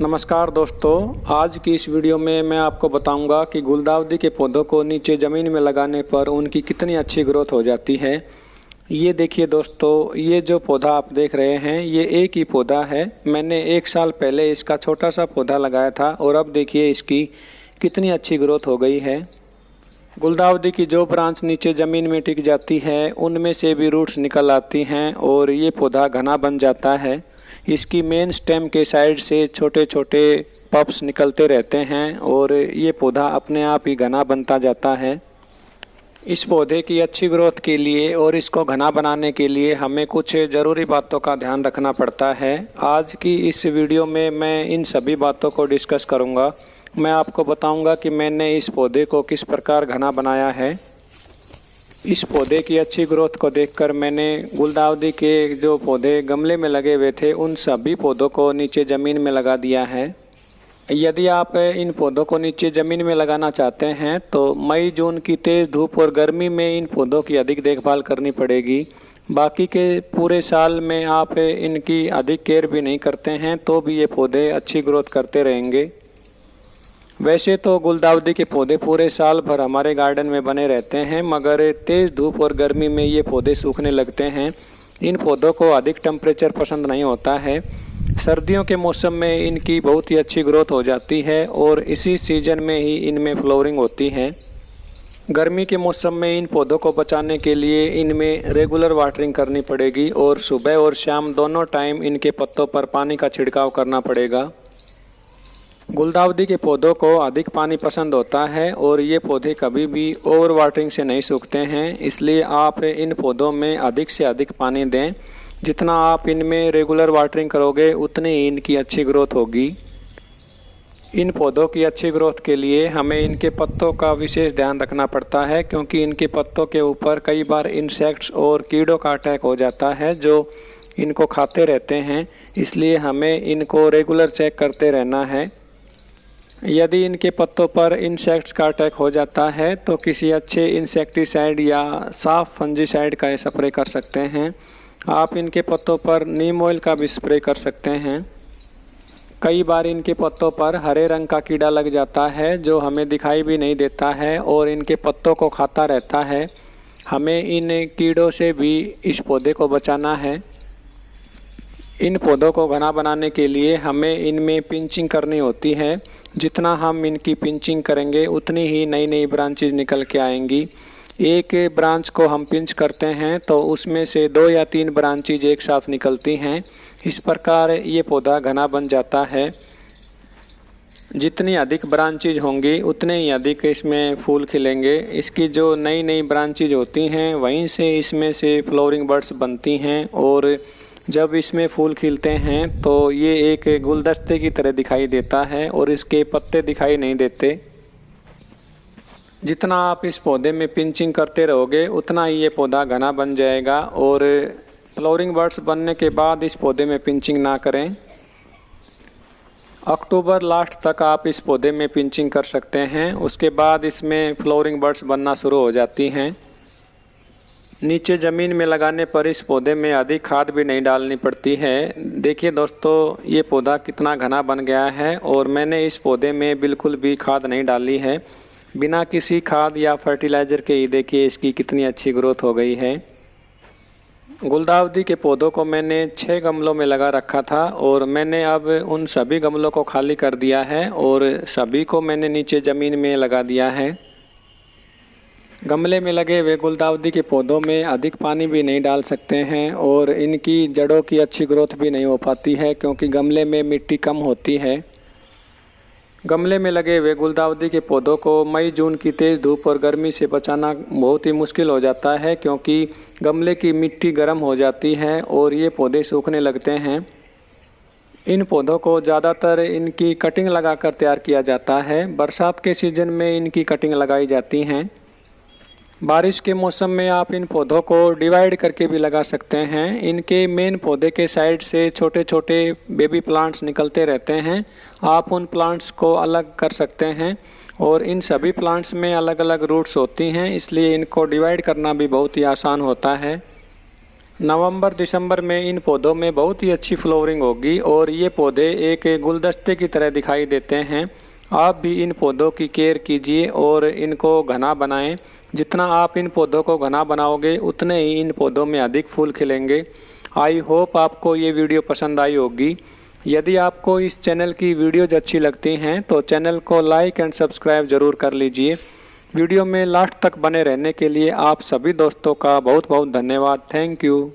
नमस्कार दोस्तों, आज की इस वीडियो में मैं आपको बताऊंगा कि गुलदाउदी के पौधों को नीचे ज़मीन में लगाने पर उनकी कितनी अच्छी ग्रोथ हो जाती है। ये देखिए दोस्तों, ये जो पौधा आप देख रहे हैं ये एक ही पौधा है। मैंने 1 साल पहले इसका छोटा सा पौधा लगाया था और अब देखिए इसकी कितनी अच्छी ग्रोथ हो गई है। गुलदाउदी की जो ब्रांच नीचे ज़मीन में टिक जाती है उनमें से भी रूट्स निकल आती हैं और ये पौधा घना बन जाता है। इसकी मेन स्टेम के साइड से छोटे छोटे पप्स निकलते रहते हैं और ये पौधा अपने आप ही घना बनता जाता है। इस पौधे की अच्छी ग्रोथ के लिए और इसको घना बनाने के लिए हमें कुछ ज़रूरी बातों का ध्यान रखना पड़ता है। आज की इस वीडियो में मैं इन सभी बातों को डिस्कस करूँगा। मैं आपको बताऊंगा कि मैंने इस पौधे को किस प्रकार घना बनाया है। इस पौधे की अच्छी ग्रोथ को देखकर मैंने गुलदाउदी के जो पौधे गमले में लगे हुए थे उन सभी पौधों को नीचे ज़मीन में लगा दिया है। यदि आप इन पौधों को नीचे ज़मीन में लगाना चाहते हैं तो मई जून की तेज़ धूप और गर्मी में इन पौधों की अधिक देखभाल करनी पड़ेगी। बाकी के पूरे साल में आप इनकी अधिक केयर भी नहीं करते हैं तो भी ये पौधे अच्छी ग्रोथ करते रहेंगे। वैसे तो गुलदाउदी के पौधे पूरे साल भर हमारे गार्डन में बने रहते हैं, मगर तेज़ धूप और गर्मी में ये पौधे सूखने लगते हैं। इन पौधों को अधिक टेम्परेचर पसंद नहीं होता है। सर्दियों के मौसम में इनकी बहुत ही अच्छी ग्रोथ हो जाती है और इसी सीज़न में ही इनमें फ्लावरिंग होती है। गर्मी के मौसम में इन पौधों को बचाने के लिए इनमें रेगुलर वाटरिंग करनी पड़ेगी और सुबह और शाम दोनों टाइम इनके पत्तों पर पानी का छिड़काव करना पड़ेगा। गुलदाउदी के पौधों को अधिक पानी पसंद होता है और ये पौधे कभी भी ओवर वाटरिंग से नहीं सूखते हैं, इसलिए आप इन पौधों में अधिक से अधिक पानी दें। जितना आप इनमें रेगुलर वाटरिंग करोगे उतनी ही इनकी अच्छी ग्रोथ होगी। इन पौधों की अच्छी ग्रोथ के लिए हमें इनके पत्तों का विशेष ध्यान रखना पड़ता है, क्योंकि इनके पत्तों के ऊपर कई बार इंसेक्ट्स और कीड़ों का अटैक हो जाता है जो इनको खाते रहते हैं। इसलिए हमें इनको रेगुलर चेक करते रहना है। यदि इनके पत्तों पर इंसेक्ट्स का अटैक हो जाता है तो किसी अच्छे इंसेक्टिसाइड या साफ फंजीसाइड का स्प्रे कर सकते हैं। आप इनके पत्तों पर नीम ऑयल का भी स्प्रे कर सकते हैं। कई बार इनके पत्तों पर हरे रंग का कीड़ा लग जाता है जो हमें दिखाई भी नहीं देता है और इनके पत्तों को खाता रहता है। हमें इन कीड़ों से भी इस पौधे को बचाना है। इन पौधों को घना बनाने के लिए हमें इनमें पिंचिंग करनी होती है। जितना हम इनकी पिंचिंग करेंगे उतनी ही नई नई ब्रांचेज निकल के आएंगी। एक ब्रांच को हम पिंच करते हैं तो उसमें से 2 या 3 ब्रांचेज एक साथ निकलती हैं। इस प्रकार ये पौधा घना बन जाता है। जितनी अधिक ब्रांचेज होंगी उतने ही अधिक इसमें फूल खिलेंगे। इसकी जो नई नई ब्रांचेज होती हैं वहीं से इसमें से फ्लावरिंग बर्ड्स बनती हैं और जब इसमें फूल खिलते हैं तो ये एक गुलदस्ते की तरह दिखाई देता है और इसके पत्ते दिखाई नहीं देते। जितना आप इस पौधे में पिंचिंग करते रहोगे उतना ही ये पौधा घना बन जाएगा। और फ्लावरिंग बर्ड्स बनने के बाद इस पौधे में पिंचिंग ना करें। अक्टूबर लास्ट तक आप इस पौधे में पिंचिंग कर सकते हैं, उसके बाद इसमें फ्लावरिंग बर्ड्स बनना शुरू हो जाती हैं। नीचे ज़मीन में लगाने पर इस पौधे में अधिक खाद भी नहीं डालनी पड़ती है। देखिए दोस्तों, ये पौधा कितना घना बन गया है और मैंने इस पौधे में बिल्कुल भी खाद नहीं डाली है। बिना किसी खाद या फर्टिलाइज़र के ही देखिए इसकी कितनी अच्छी ग्रोथ हो गई है। गुलदाउदी के पौधों को मैंने 6 गमलों में लगा रखा था और मैंने अब उन सभी गमलों को खाली कर दिया है और सभी को मैंने नीचे ज़मीन में लगा दिया है। गमले में लगे हुए गुलदाउदी के पौधों में अधिक पानी भी नहीं डाल सकते हैं और इनकी जड़ों की अच्छी ग्रोथ भी नहीं हो पाती है, क्योंकि गमले में मिट्टी कम होती है। गमले में लगे हुए गुलदाउदी के पौधों को मई जून की तेज़ धूप और गर्मी से बचाना बहुत ही मुश्किल हो जाता है, क्योंकि गमले की मिट्टी गर्म हो जाती है और ये पौधे सूखने लगते हैं। इन पौधों को ज़्यादातर इनकी कटिंग लगाकर तैयार किया जाता है। बरसात के सीज़न में इनकी कटिंग लगाई जाती हैं। बारिश के मौसम में आप इन पौधों को डिवाइड करके भी लगा सकते हैं। इनके मेन पौधे के साइड से छोटे छोटे बेबी प्लांट्स निकलते रहते हैं। आप उन प्लांट्स को अलग कर सकते हैं और इन सभी प्लांट्स में अलग अलग रूट्स होती हैं, इसलिए इनको डिवाइड करना भी बहुत ही आसान होता है। नवंबर दिसंबर में इन पौधों में बहुत ही अच्छी फ्लोरिंग होगी और ये पौधे एक गुलदस्ते की तरह दिखाई देते हैं। आप भी इन पौधों की केयर कीजिए और इनको घना बनाएं। जितना आप इन पौधों को घना बनाओगे उतने ही इन पौधों में अधिक फूल खिलेंगे। आई होप आपको ये वीडियो पसंद आई होगी। यदि आपको इस चैनल की वीडियोज अच्छी लगती हैं तो चैनल को लाइक एंड सब्सक्राइब ज़रूर कर लीजिए। वीडियो में लास्ट तक बने रहने के लिए आप सभी दोस्तों का बहुत बहुत धन्यवाद। Thank you.